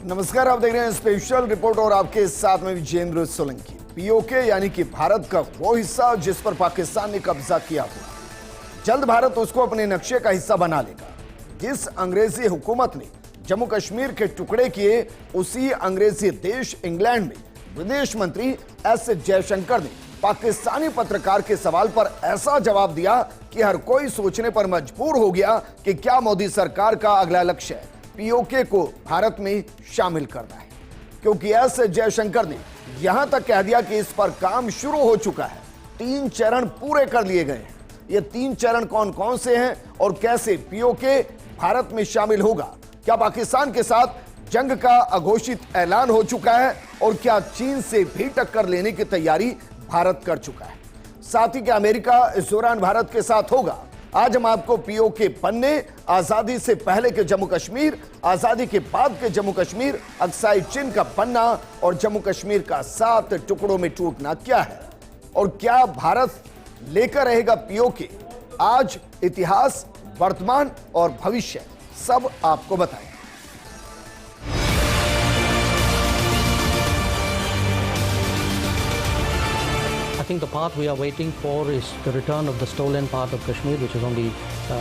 नमस्कार, आप देख रहे हैं स्पेशल रिपोर्ट और आपके साथ में विजेंद्र सोलंकी। पीओके यानी कि भारत का वो हिस्सा जिस पर पाकिस्तान ने कब्जा किया हुआ, जल्द भारत उसको अपने नक्शे का हिस्सा बना लेगा। जिस अंग्रेजी हुकूमत ने जम्मू कश्मीर के टुकड़े किए, उसी अंग्रेजी देश इंग्लैंड में विदेश मंत्री एस जयशंकर ने पाकिस्तानी पत्रकार के सवाल पर ऐसा जवाब दिया कि हर कोई सोचने पर मजबूर हो गया कि क्या मोदी सरकार का अगला लक्ष्य है पीओके को भारत में शामिल करना है। क्योंकि एस जयशंकर ने यहां तक कह दिया कि इस पर काम शुरू हो चुका है, 3 चरण पूरे कर लिए गए हैं। ये 3 चरण कौन कौन से हैं और कैसे पीओके भारत में शामिल होगा, क्या पाकिस्तान के साथ जंग का अघोषित ऐलान हो चुका है और क्या चीन से भी टक्कर लेने की तैयारी भारत कर चुका है, साथ ही क्या अमेरिका इस दौरान भारत के साथ होगा। आज हम आपको पीओके बनने, आजादी से पहले के जम्मू कश्मीर, आजादी के बाद के जम्मू कश्मीर, अक्साई चिन्ह का बनना और जम्मू कश्मीर का 7 टुकड़ों में टूटना क्या है और क्या भारत लेकर रहेगा पीओके, आज, इतिहास, वर्तमान और भविष्य, सब आपको बताएं। I think the path we are waiting for is the return of the stolen part of Kashmir, which is only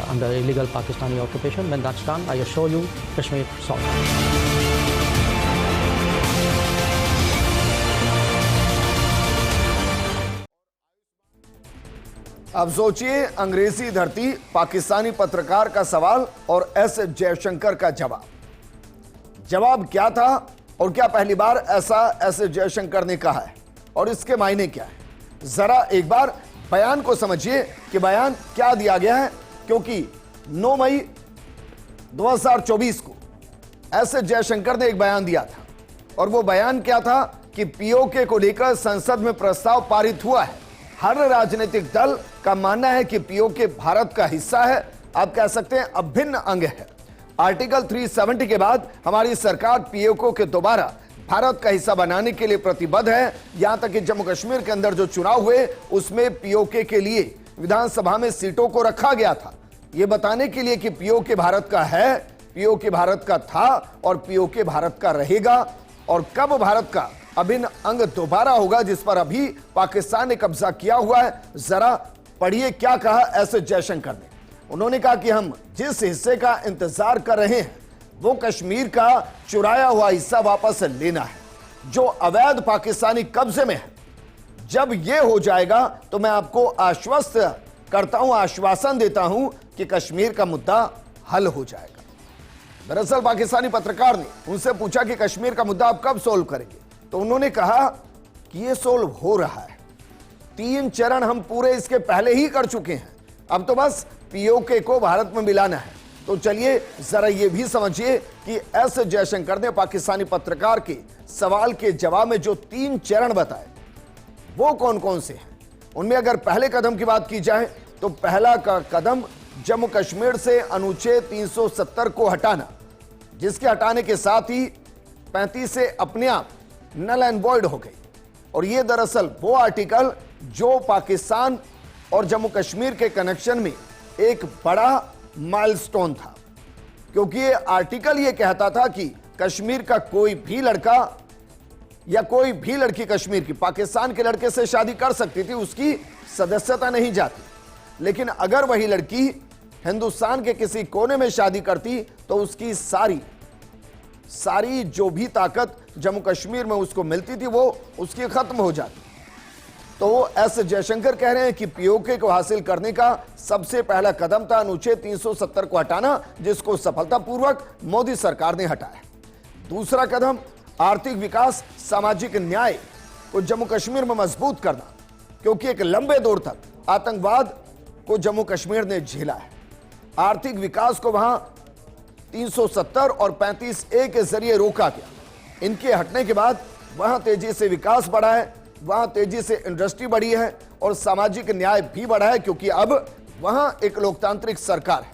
under illegal Pakistani occupation. When that's done, I assure you, Kashmir solved. अब सोचिए, अंग्रेजी धरती, पाकिस्तानी पत्रकार का सवाल और S Jaishankar का जवाब। जवाब क्या था और क्या पहली बार ऐसा एस जयशंकर ने कहा है और इसके मायने क्या है। जरा एक बार बयान को समझिए कि बयान क्या दिया गया है। क्योंकि 9 मई 2024 को एस जयशंकर ने एक बयान दिया था और वो बयान क्या था कि पीओके को लेकर संसद में प्रस्ताव पारित हुआ है। हर राजनीतिक दल का मानना है कि पीओके भारत का हिस्सा है, आप कह सकते हैं अभिन्न अंग है। आर्टिकल 370 के बाद हमारी सरकार पीओके के दोबारा भारत का हिस्सा बनाने के लिए प्रतिबद्ध है। यहां तक कि जम्मू कश्मीर के अंदर जो चुनाव हुए उसमें पीओके के लिए विधानसभा में सीटों को रखा गया था, यह बताने के लिए कि पीओके भारत का है, पीओके भारत का था और पीओके भारत का रहेगा। और कब भारत का अभिन्न अंग दोबारा होगा जिस पर अभी पाकिस्तान ने कब्जा किया हुआ है, जरा पढ़िए क्या कहा एस जयशंकर ने। उन्होंने कहा कि हम जिस हिस्से का इंतजार कर रहे हैं वो कश्मीर का चुराया हुआ हिस्सा वापस लेना है जो अवैध पाकिस्तानी कब्जे में है। जब यह हो जाएगा तो मैं आपको आश्वस्त करता हूं, आश्वासन देता हूं कि कश्मीर का मुद्दा हल हो जाएगा। दरअसल पाकिस्तानी पत्रकार ने उनसे पूछा कि कश्मीर का मुद्दा आप कब सोल्व करेंगे, तो उन्होंने कहा कि यह सोल्व हो रहा है। 3 चरण हम पूरे इसके पहले ही कर चुके हैं, अब तो बस पीओके को भारत में मिलाना है। तो चलिए जरा ये भी समझिए कि एस जयशंकर ने पाकिस्तानी पत्रकार के सवाल के जवाब में जो 3 चरण बताए वो कौन कौन से हैं। उनमें अगर पहले कदम की बात की जाए तो पहला का कदम जम्मू कश्मीर से अनुच्छेद 370 को हटाना, जिसके हटाने के साथ ही 35 से अपने आप नल एंड वॉइड हो गई। और ये दरअसल वो आर्टिकल जो पाकिस्तान और जम्मू कश्मीर के कनेक्शन में एक बड़ा माइलस्टोन था, क्योंकि ये आर्टिकल ये कहता था कि कश्मीर का कोई भी लड़का या कोई भी लड़की कश्मीर की पाकिस्तान के लड़के से शादी कर सकती थी, उसकी सदस्यता नहीं जाती। लेकिन अगर वही लड़की हिंदुस्तान के किसी कोने में शादी करती तो उसकी सारी जो भी ताकत जम्मू कश्मीर में उसको मिलती थी वो उसकी खत्म हो जाती। तो एस जयशंकर कह रहे हैं कि पीओके को हासिल करने का सबसे पहला कदम था अनुच्छेद 370 को हटाना, जिसको सफलतापूर्वक मोदी सरकार ने हटाया। दूसरा कदम आर्थिक विकास, सामाजिक न्याय को जम्मू कश्मीर में मजबूत करना, क्योंकि एक लंबे दौर तक आतंकवाद को जम्मू कश्मीर ने झेला है। आर्थिक विकास को वहां 370 और 35A के जरिए रोका गया। इनके हटने के बाद वहां तेजी से विकास बढ़ा है, वहां तेजी से इंडस्ट्री बढ़ी है और सामाजिक न्याय भी बढ़ा है, क्योंकि अब वहां एक लोकतांत्रिक सरकार है।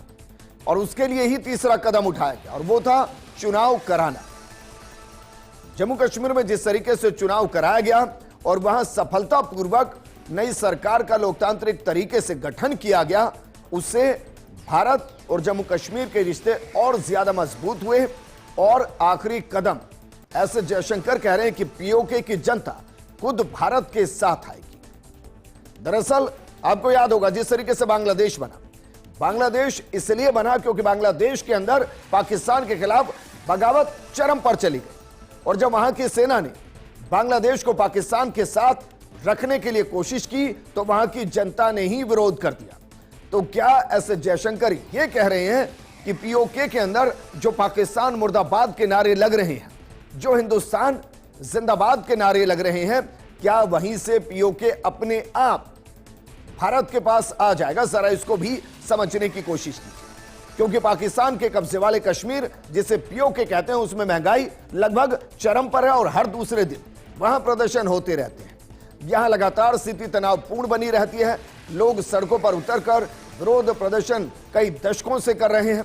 और उसके लिए ही तीसरा कदम उठाया गया और वो था चुनाव कराना। जम्मू कश्मीर में जिस तरीके से चुनाव कराया गया और वहां सफलतापूर्वक नई सरकार का लोकतांत्रिक तरीके से गठन किया गया, उससे भारत और जम्मू कश्मीर के रिश्ते और ज्यादा मजबूत हुए और आखिरी कदम एस जयशंकर कह रहे हैं कि पीओके की जनता खुद भारत के साथ आएगी। दरअसल आपको याद होगा जिस तरीके से बांग्लादेश बना, बांग्लादेश इसलिए बना क्योंकि बांग्लादेश के अंदर पाकिस्तान के खिलाफ बगावत चरम पर चली गई और जब वहां की सेना ने बांग्लादेश को पाकिस्तान के साथ रखने के लिए कोशिश की तो वहां की जनता ने ही विरोध कर दिया। तो क्या एस जयशंकर ये कह रहे हैं कि पीओके के अंदर जो पाकिस्तान मुर्दाबाद के नारे लग रहे हैं, जो हिंदुस्तान जिंदाबाद के नारे लग रहे हैं, क्या वहीं से पीओके अपने आप भारत के पास आ जाएगा? जरा इसको भी समझने की कोशिश कीजिए, क्योंकि पाकिस्तान के कब्जे वाले कश्मीर जिसे पीओके कहते हैं उसमें महंगाई लगभग चरम पर है और हर दूसरे दिन वहां प्रदर्शन होते रहते हैं। यहां लगातार स्थिति तनावपूर्ण बनी रहती है। लोग सड़कों पर उतरकर विरोध प्रदर्शन कई दशकों से कर रहे हैं।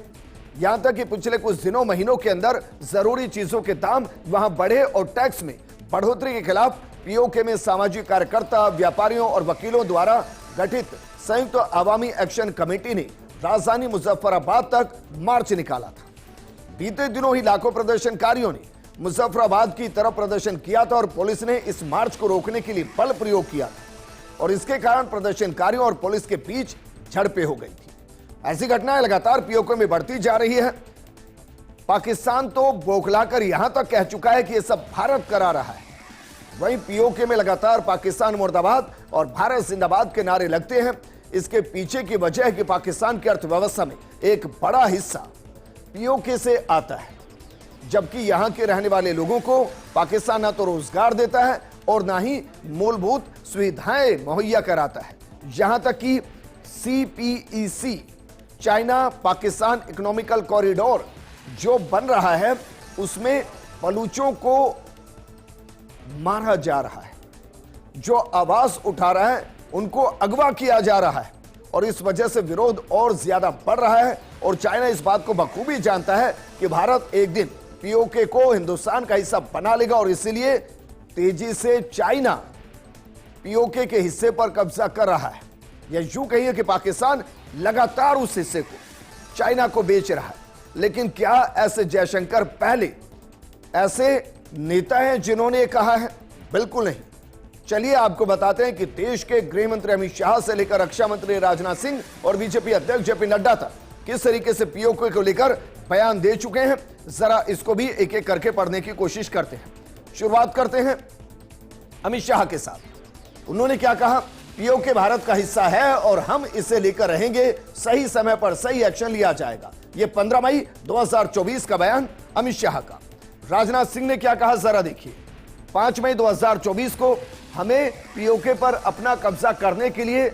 यहां तक कि पिछले कुछ दिनों महीनों के अंदर जरूरी चीजों के दाम वहां बढ़े और टैक्स में बढ़ोतरी के खिलाफ पीओके में सामाजिक कार्यकर्ता, व्यापारियों और वकीलों द्वारा गठित संयुक्त अवामी एक्शन कमेटी ने राजधानी मुजफ्फराबाद तक मार्च निकाला था। बीते दिनों ही लाखों प्रदर्शनकारियों ने मुजफ्फराबाद की तरफ प्रदर्शन किया था और पुलिस ने इस मार्च को रोकने के लिए बल प्रयोग किया था और इसके कारण प्रदर्शनकारियों और पुलिस के बीच झड़पें हो गई थी। ऐसी घटनाएं लगातार पीओके में बढ़ती जा रही है। पाकिस्तान तो बौखलाकर यहां तक कह चुका है कि यह सब भारत करा रहा है। वहीं पीओके में लगातार पाकिस्तान मुर्दाबाद और भारत जिंदाबाद के नारे लगते हैं। इसके पीछे की वजह है कि पाकिस्तान की अर्थव्यवस्था में एक बड़ा हिस्सा पीओके से आता है, जबकि यहां के रहने वाले लोगों को पाकिस्तान ना तो रोजगार देता है और ना ही मूलभूत सुविधाएं मुहैया कराता है। यहां तक कि CPEC China Pakistan economical corridor जो बन रहा है उसमें बलूचों को मारा जा रहा है, जो आवाज उठा रहा है उनको अगवा किया जा रहा है और इस वजह से विरोध और ज्यादा बढ़ रहा है। और चाइना इस बात को बखूबी जानता है कि भारत एक दिन पीओके को हिंदुस्तान का हिस्सा बना लेगा और इसीलिए तेजी से चाइना पीओके के हिस्से पर कब्जा कर रहा है। या यूं कहिए कि पाकिस्तान लगातार उस हिस्से को चाइना को बेच रहा है। लेकिन क्या ऐसे जयशंकर पहले ऐसे नेता हैं जिन्होंने कहा है? बिल्कुल नहीं। चलिए आपको बताते हैं कि देश के गृह मंत्री अमित शाह से लेकर रक्षा मंत्री राजनाथ सिंह और बीजेपी अध्यक्ष जेपी नड्डा तक किस तरीके से पीओके को लेकर बयान दे चुके हैं। जरा इसको भी एक एक करके पढ़ने की कोशिश करते हैं। शुरुआत करते हैं अमित शाह के साथ। उन्होंने क्या कहा? पीओके भारत का हिस्सा है और हम इसे लेकर रहेंगे। सही समय पर सही एक्शन लिया जाएगा। यह 15 मई 2024 का बयान अमित शाह का। राजनाथ सिंह ने क्या कहा जरा देखिए। 5 मई 2024 को हमें पीओके पर अपना कब्जा करने के लिए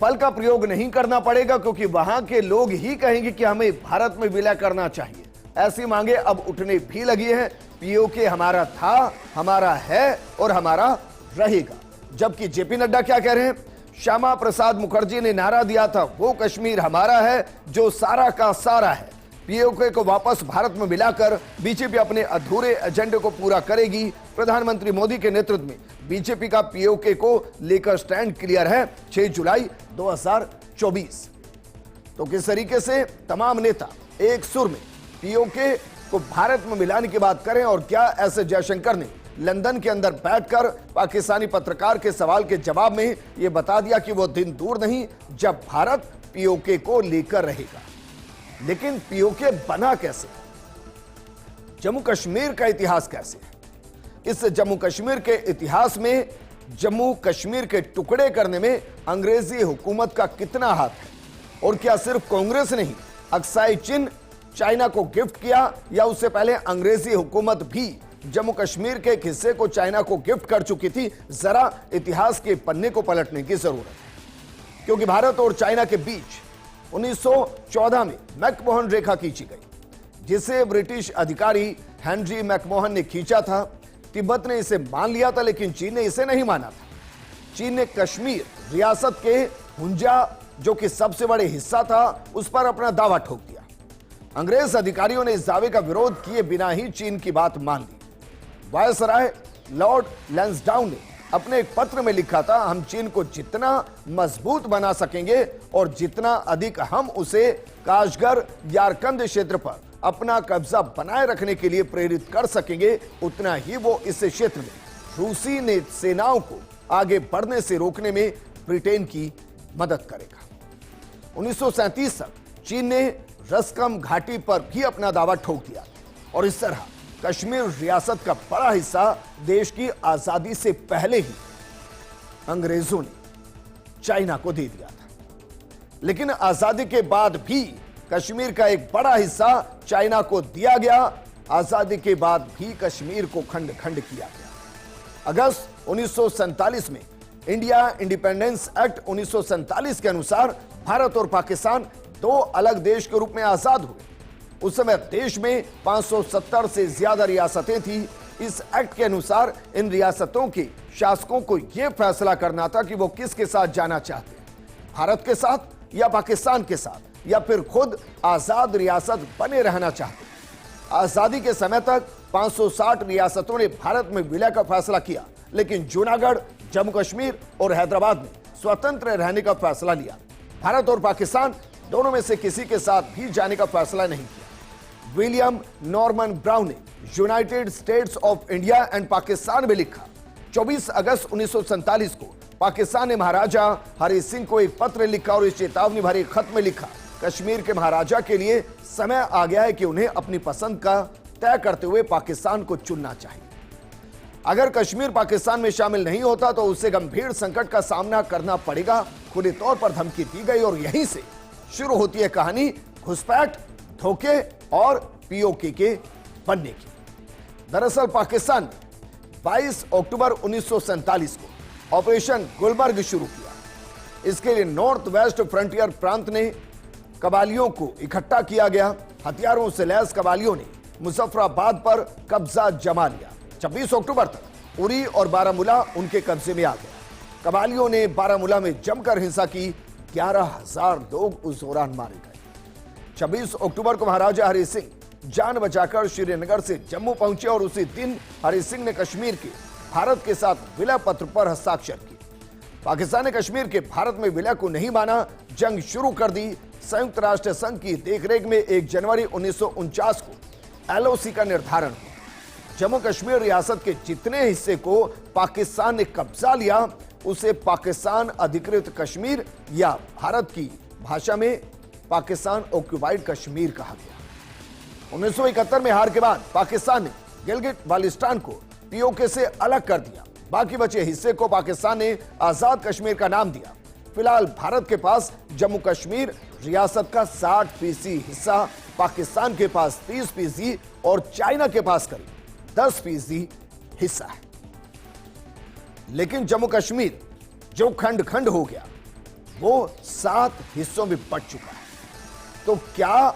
बल का प्रयोग नहीं करना पड़ेगा, क्योंकि वहां के लोग ही कहेंगे कि हमें भारत में विलय करना चाहिए। ऐसी मांगे अब उठने भी लगी हैं। पीओके हमारा था, हमारा है और हमारा रहेगा। जबकि जेपी नड्डा क्या कह रहे हैं? श्यामा प्रसाद मुखर्जी ने नारा दिया था, वो कश्मीर हमारा है जो सारा का सारा है। पीओके को वापस भारत में मिलाकर बीजेपी अपने अधूरे एजेंडे को पूरा करेगी। प्रधानमंत्री मोदी के नेतृत्व में बीजेपी का पीओके को लेकर स्टैंड क्लियर है। 6 जुलाई 2024। तो किस तरीके से तमाम नेता एक सुर में पीओके को भारत में मिलाने की बात करें। और क्या ऐसे जयशंकर ने लंदन के अंदर बैठकर पाकिस्तानी पत्रकार के सवाल के जवाब में यह बता दिया कि वो दिन दूर नहीं जब भारत पीओके को लेकर रहेगा। लेकिन पीओके बना कैसे? जम्मू कश्मीर का इतिहास कैसे है? इस जम्मू कश्मीर के इतिहास में जम्मू कश्मीर के टुकड़े करने में अंग्रेजी हुकूमत का कितना हाथ है? और क्या सिर्फ कांग्रेस ने ही अक्साई चिन्ह चाइना को गिफ्ट किया, या उससे पहले अंग्रेजी हुकूमत भी जम्मू कश्मीर के एक हिस्से को चाइना को गिफ्ट कर चुकी थी? जरा इतिहास के पन्ने को पलटने की जरूरत है, क्योंकि भारत और चाइना के बीच 1914 में मैकमोहन रेखा खींची गई, जिसे ब्रिटिश अधिकारी हेनरी मैकमोहन ने खींचा था। तिब्बत ने इसे मान लिया था, लेकिन चीन ने इसे नहीं माना था। चीन ने कश्मीर रियासत के हुंजा, जो कि सबसे बड़े हिस्सा था, उस पर अपना दावा ठोक दिया। अंग्रेज अधिकारियों ने इस दावे का विरोध किए बिना ही चीन की बात मान ली। वायसराय लॉर्ड लैंसडाउन ने अपने एक पत्र में लिखा था, हम चीन को जितना मजबूत बना सकेंगे और जितना अधिक हम उसे काशगर यारकंद क्षेत्र पर अपना कब्जा बनाए रखने के लिए प्रेरित कर सकेंगे, उतना ही वो इस क्षेत्र में रूसी सेनाओं को आगे बढ़ने से रोकने में ब्रिटेन की मदद करेगा। 1937 तक चीन ने रस्कम घाटी पर भी अपना दावा ठोक दिया और इस तरह कश्मीर रियासत का बड़ा हिस्सा देश की आजादी से पहले ही अंग्रेजों ने चाइना को दे दिया था। लेकिन आजादी के बाद भी कश्मीर का एक बड़ा हिस्सा चाइना को दिया गया। आजादी के बाद भी कश्मीर को खंड खंड किया गया। अगस्त 1947 में इंडिया इंडिपेंडेंस एक्ट 1947 के अनुसार भारत और पाकिस्तान दो अलग देश के रूप में आजाद हुए। उस समय देश में 570 से ज्यादा रियासतें थी। इस एक्ट के अनुसार इन रियासतों के शासकों को यह फैसला करना था कि वो किसके साथ जाना चाहते हैं, भारत के साथ या पाकिस्तान के साथ, या फिर खुद आजाद रियासत बने रहना चाहते। आजादी के समय तक 560 रियासतों ने भारत में विलय का फैसला किया, लेकिन जूनागढ़, जम्मू कश्मीर और हैदराबाद ने स्वतंत्र रहने का फैसला लिया। भारत और पाकिस्तान दोनों में से किसी के साथ भी जाने का फैसला नहीं किया। विलियम नॉर्मन ब्राउन ने United states of India and Pakistan में लिखा। 24 अगस्त 1947 को पाकिस्तान ने महाराजा हरि सिंह को एक पत्र लिखा और इस चेतावनी भरे खत में लिखा, कश्मीर के महाराजा के लिए समय आ गया है कि उन्हें अपनी पसंद का तय करते हुए पाकिस्तान को चुनना चाहिए। अगर कश्मीर पाकिस्तान में शामिल नहीं होता तो उसे गंभीर संकट का सामना करना पड़ेगा। खुले तौर पर धमकी दी गई और यहीं से शुरू होती है कहानी घुसपैठ, धोखे और पीओके के बनने की। दरअसल पाकिस्तान ने 22 अक्टूबर 1947 को ऑपरेशन गुलबर्ग शुरू किया। इसके लिए नॉर्थ वेस्ट फ्रंटियर प्रांत ने कबालियों को इकट्ठा किया गया। हथियारों से लैस कबालियों ने मुजफ्फराबाद पर कब्जा जमा लिया। 26 अक्टूबर तक उरी और बारामूला उनके कब्जे में आ गया। कबालियों ने बारामूला में जमकर हिंसा की। 11,000 लोग उस दौरान मारे गए। 26 अक्टूबर को महाराजा हरि सिंह जान बचाकर श्रीनगर से जम्मू पहुंचे और उसी दिन हरि सिंह ने कश्मीर के भारत के साथ विलय पत्र पर हस्ताक्षर किए। पाकिस्तान ने कश्मीर के भारत में विलय को नहीं माना, जंग शुरू कर दी। संयुक्त राष्ट्र संघ की देखरेख में 1 जनवरी 1949 को एलओसी का निर्धारण हुआ। जम्मू कश्मीर रियासत के जितने हिस्से को पाकिस्तान ने कब्जा लिया उसे पाकिस्तान अधिकृत कश्मीर या भारत की भाषा में पाकिस्तान ऑक्युपाइड कश्मीर कहा गया। 1971 में हार के बाद पाकिस्तान ने गिलगिट बाल्टिस्तान को पीओके से अलग कर दिया। बाकी बचे हिस्से को पाकिस्तान ने आजाद कश्मीर का नाम दिया। फिलहाल भारत के पास जम्मू कश्मीर रियासत का 60% हिस्सा, पाकिस्तान के पास 30% और चाइना के पास करीब 10% हिस्सा है। लेकिन जम्मू कश्मीर जो खंड खंड हो गया वो 7 हिस्सों में बंट चुका है। तो क्या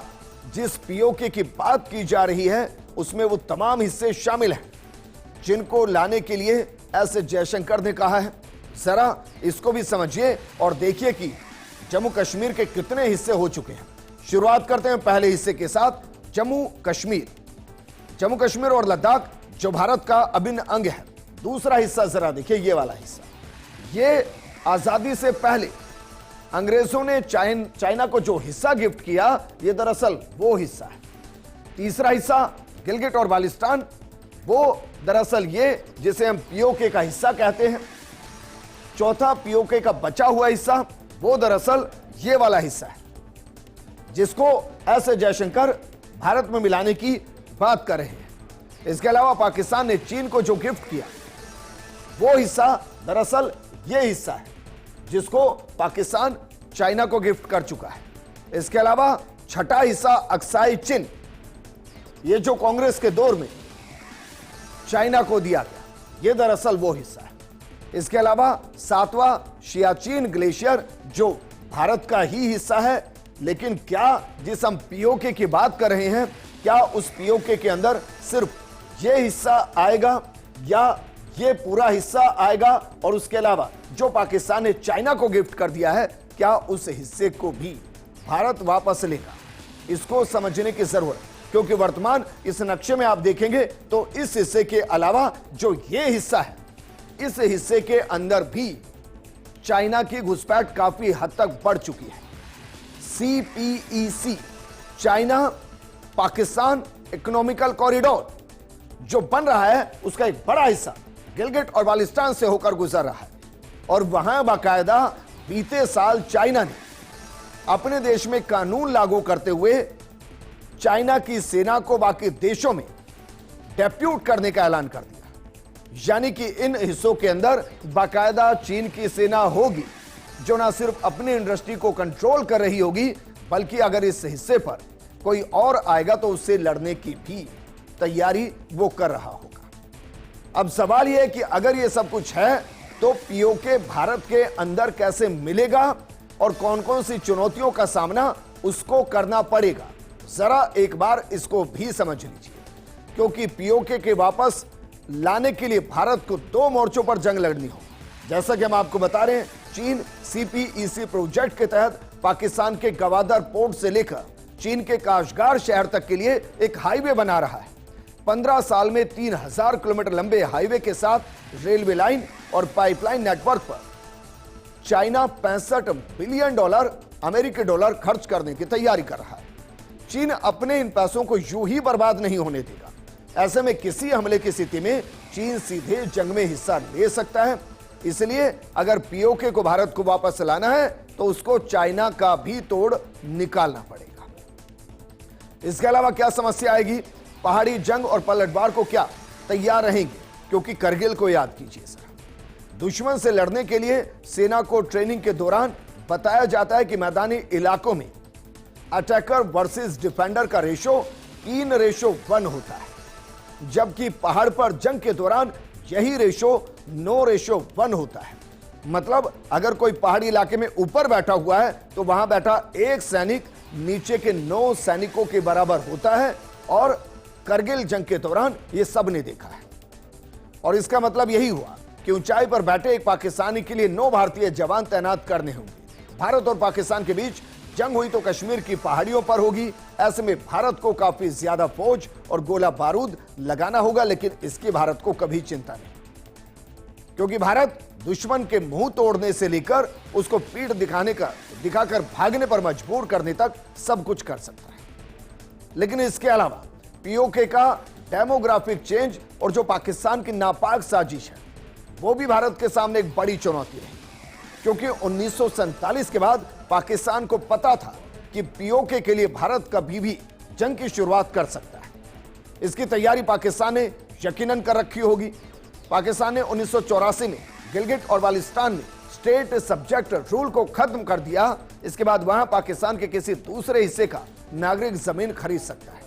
जिस पीओके की बात की जा रही है उसमें वो तमाम हिस्से शामिल हैं जिनको लाने के लिए एस जयशंकर ने कहा है? जरा इसको भी समझिए और देखिए कि जम्मू कश्मीर के कितने हिस्से हो चुके हैं। शुरुआत करते हैं पहले हिस्से के साथ, जम्मू कश्मीर। जम्मू कश्मीर और लद्दाख जो भारत का अभिन्न अंग है। दूसरा हिस्सा जरा देखिए, ये वाला हिस्सा, ये आजादी से पहले अंग्रेजों ने चाइना को जो हिस्सा गिफ्ट किया, ये दरअसल वो हिस्सा है। तीसरा हिस्सा गिलगिट और बाल्टिस्तान, वो दरअसल ये जिसे हम पीओके का हिस्सा कहते हैं। चौथा पीओके का बचा हुआ हिस्सा, वो दरअसल ये वाला हिस्सा है जिसको एस जयशंकर भारत में मिलाने की बात कर रहे हैं। इसके अलावा पाकिस्तान ने चीन को जो गिफ्ट किया वो हिस्सा दरअसल ये हिस्सा है जिसको पाकिस्तान चाइना को गिफ्ट कर चुका है। इसके अलावा छठा हिस्सा अक्साई चिन, ये जो कांग्रेस के दौर में चाइना को दिया गया, ये दरअसल वो हिस्सा है। इसके अलावा 7वां सियाचिन ग्लेशियर जो भारत का ही हिस्सा है। लेकिन क्या जिस हम पीओके की बात कर रहे हैं, क्या उस पीओके के अंदर सिर्फ ये हिस्सा आएगा या ये पूरा हिस्सा आएगा? और उसके अलावा जो पाकिस्तान ने चाइना को गिफ्ट कर दिया है, क्या उस हिस्से को भी भारत वापस लेगा? इसको समझने की जरूरत, क्योंकि वर्तमान इस नक्शे में आप देखेंगे तो इस हिस्से के अलावा जो ये हिस्सा है, इस हिस्से के अंदर भी चाइना की घुसपैठ काफी हद तक बढ़ चुकी है। CPEC, China Pakistan economical corridor जो बन रहा है उसका एक बड़ा हिस्सा गिलगिट और बाल्टिस्तान से होकर गुजर रहा है और वहां बाकायदा बीते साल चाइना ने अपने देश में कानून लागू करते हुए चाइना की सेना को बाकी देशों में डेप्यूट करने का ऐलान कर दिया। यानी कि इन हिस्सों के अंदर बाकायदा चीन की सेना होगी जो ना सिर्फ अपनी इंडस्ट्री को कंट्रोल कर रही होगी बल्कि अगर इस हिस्से पर कोई और आएगा तो उससे लड़ने की भी तैयारी वो कर रहा होगा। अब सवाल यह है कि अगर ये सब कुछ है तो पीओके भारत के अंदर कैसे मिलेगा और कौन कौन सी चुनौतियों का सामना उसको करना पड़ेगा, जरा एक बार इसको भी समझ लीजिए। क्योंकि पीओके के वापस लाने के लिए भारत को दो मोर्चों पर जंग लड़नी हो। जैसा कि हम आपको बता रहे हैं, चीन सीपीईसी प्रोजेक्ट के तहत पाकिस्तान के गवादर पोर्ट से लेकर चीन के काशगार शहर तक के लिए एक हाईवे बना रहा है। 15 साल में 3000 किलोमीटर लंबे हाईवे के साथ रेलवे लाइन और पाइपलाइन नेटवर्क पर चाइना $65 बिलियन अमेरिकी डॉलर खर्च करने की तैयारी कर रहा है। चीन अपने इन पैसों को यूं ही बर्बाद नहीं होने देगा। ऐसे में किसी हमले की स्थिति में चीन सीधे जंग में हिस्सा ले सकता है। इसलिए अगर पीओके को भारत को वापस लाना है तो उसको चाइना का भी तोड़ निकालना पड़ेगा। इसके अलावा क्या समस्या आएगी? पहाड़ी जंग और पलटवार को क्या तैयार रहेंगे? क्योंकि करगिल को याद कीजिए सर, दुश्मन से लड़ने के लिए सेना को ट्रेनिंग के दौरान बताया जाता है कि मैदानी इलाकों में अटैकर वर्सेस डिफेंडर का रेशो 3:1 होता है, जबकि पहाड़ पर जंग के दौरान यही रेशो 9:1 होता है। मतलब अगर कोई पहाड़ी इलाके में ऊपर बैठा हुआ है तो वहां बैठा एक सैनिक नीचे के 9 सैनिकों के बराबर होता है और करगिल जंग के दौरान यह सब ने देखा है। और इसका मतलब यही हुआ कि ऊंचाई पर बैठे एक पाकिस्तानी के लिए 9 भारतीय जवान तैनात करने होंगे। भारत और पाकिस्तान के बीच जंग हुई तो कश्मीर की पहाड़ियों पर होगी। ऐसे में भारत को काफी ज्यादा फौज और गोला बारूद लगाना होगा, लेकिन इसकी भारत को कभी चिंता नहीं, क्योंकि भारत दुश्मन के मुंह तोड़ने से लेकर उसको पीठ दिखाकर भागने पर मजबूर करने तक सब कुछ कर सकता है। लेकिन इसके अलावा पीओके का डेमोग्राफिक चेंज और जो पाकिस्तान की नापाक साजिश है वो भी भारत के सामने एक बड़ी चुनौती है, क्योंकि 1947 के बाद पाकिस्तान को पता था कि पीओके के लिए भारत कभी भी जंग की शुरुआत कर सकता है। इसकी तैयारी पाकिस्तान ने यकीनन कर रखी होगी। पाकिस्तान ने 1984 में गिलगिट और बाल्टिस्तान में स्टेट सब्जेक्ट रूल को खत्म कर दिया। इसके बाद वहां पाकिस्तान के किसी दूसरे हिस्से का नागरिक जमीन खरीद सकता है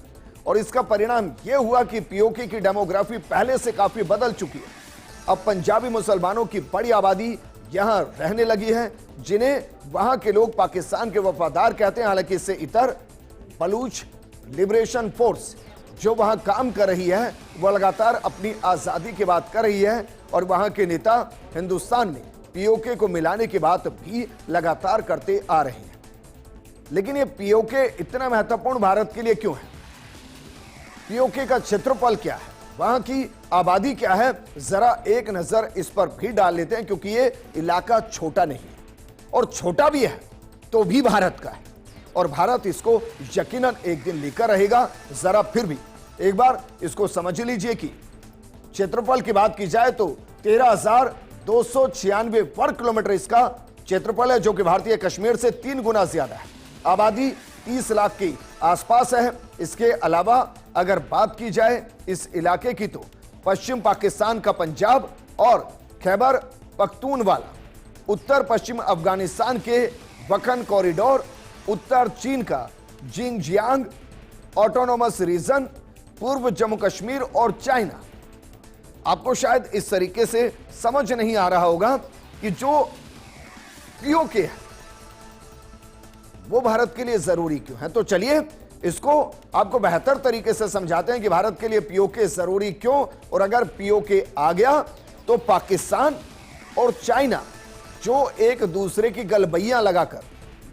और इसका परिणाम यह हुआ कि पीओके की डेमोग्राफी पहले से काफी बदल चुकी है। अब पंजाबी मुसलमानों की बड़ी आबादी यहां रहने लगी है, जिन्हें वहां के लोग पाकिस्तान के वफादार कहते हैं। हालांकि इससे इतर बलूच लिबरेशन फोर्स जो वहां काम कर रही है वह लगातार अपनी आजादी की बात कर रही है और वहां के नेता हिंदुस्तान में पीओके को मिलाने की बात भी लगातार करते आ रहे हैं। लेकिन यह पीओके इतना महत्वपूर्ण भारत के लिए क्यों है? पीओके का क्षेत्रफल क्या है, वहां की आबादी क्या है, जरा एक नजर इस पर भी डाल लेते हैं, क्योंकि यह इलाका छोटा नहीं है और छोटा भी है तो भी भारत का है और भारत इसको यकीनन एक दिन लेकर रहेगा। जरा फिर भी एक बार इसको समझ लीजिए कि क्षेत्रफल की बात की जाए तो 13,296 वर्ग किलोमीटर इसका क्षेत्रफल है, जो कि भारतीय कश्मीर से 3 गुना ज्यादा है। आबादी 30 लाख के आसपास है। इसके अलावा अगर बात की जाए इस इलाके की तो पश्चिम पाकिस्तान का पंजाब और खैबर पख्तूनवाला, उत्तर पश्चिम अफगानिस्तान के वखन कॉरिडोर, उत्तर चीन का जिंगजियांग ऑटोनोमस रीजन, पूर्व जम्मू कश्मीर और चाइना। आपको शायद इस तरीके से समझ नहीं आ रहा होगा कि जो पीओके है वो भारत के लिए जरूरी क्यों है। तो चलिए इसको आपको बेहतर तरीके से समझाते हैं कि भारत के लिए पीओके जरूरी क्यों, और अगर पीओके आ गया तो पाकिस्तान और चाइना जो एक दूसरे की गलबैयां लगाकर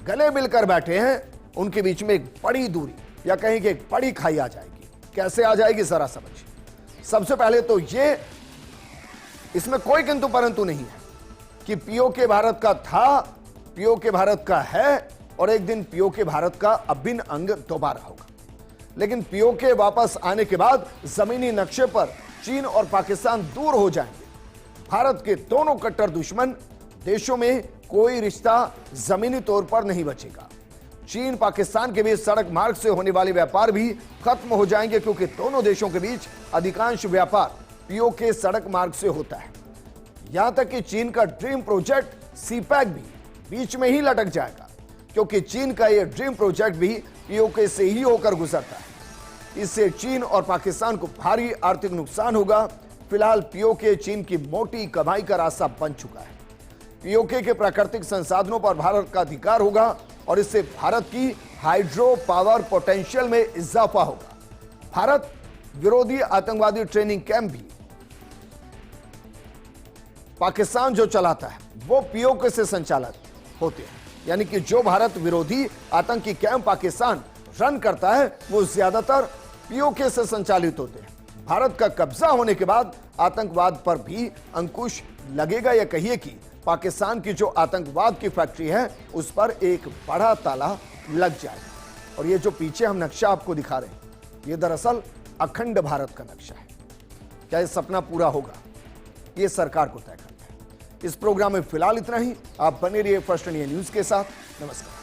गले मिलकर बैठे हैं, उनके बीच में एक बड़ी दूरी या कहीं कि एक बड़ी खाई आ जाएगी। कैसे आ जाएगी जरा समझिए। सबसे पहले तो ये, इसमें कोई किंतु परंतु नहीं है कि पीओके भारत का था, पीओके भारत का है और एक दिन पीओके भारत का अभिन्न अंग दोबारा होगा। लेकिन पीओके वापस आने के बाद जमीनी नक्शे पर चीन और पाकिस्तान दूर हो जाएंगे। भारत के दोनों कट्टर दुश्मन देशों में कोई रिश्ता जमीनी तौर पर नहीं बचेगा। चीन पाकिस्तान के बीच सड़क मार्ग से होने वाले व्यापार भी खत्म हो जाएंगे, क्योंकि दोनों देशों के बीच अधिकांश व्यापार पीओके सड़क मार्ग से होता है। यहां तक कि चीन का ड्रीम प्रोजेक्ट सीपैक भी बीच में ही लटक जाएगा, क्योंकि चीन का यह ड्रीम प्रोजेक्ट भी पीओके से ही होकर गुजरता है। इससे चीन और पाकिस्तान को भारी आर्थिक नुकसान होगा। फिलहाल पीओके चीन की मोटी कमाई का रास्ता बन चुका है। पीओके के प्राकृतिक संसाधनों पर भारत का अधिकार होगा और इससे भारत की हाइड्रो पावर पोटेंशियल में इजाफा होगा। भारत विरोधी आतंकवादी ट्रेनिंग कैंप भी पाकिस्तान जो चलाता है वो पीओके से संचालित होते हैं, यानी कि जो भारत विरोधी आतंकी कैंप पाकिस्तान रन करता है वो ज्यादातर पीओके से संचालित होते हैं। भारत का कब्जा होने के बाद आतंकवाद पर भी अंकुश लगेगा, या कहिए कि पाकिस्तान की जो आतंकवाद की फैक्ट्री है उस पर एक बड़ा ताला लग जाएगा। और ये जो पीछे हम नक्शा आपको दिखा रहे हैं, ये दरअसल अखंड भारत का नक्शा है। क्या ये सपना पूरा होगा, ये सरकार को तय करना है। इस प्रोग्राम में फिलहाल इतना ही। आप बने रहिए फर्स्ट इंडिया न्यूज के साथ। नमस्कार।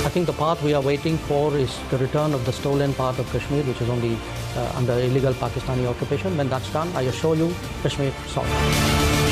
I think the path we are waiting for is the return of the stolen part of Kashmir, which is on the under illegal Pakistani occupation. When that's done, I assure you, Kashmir solved.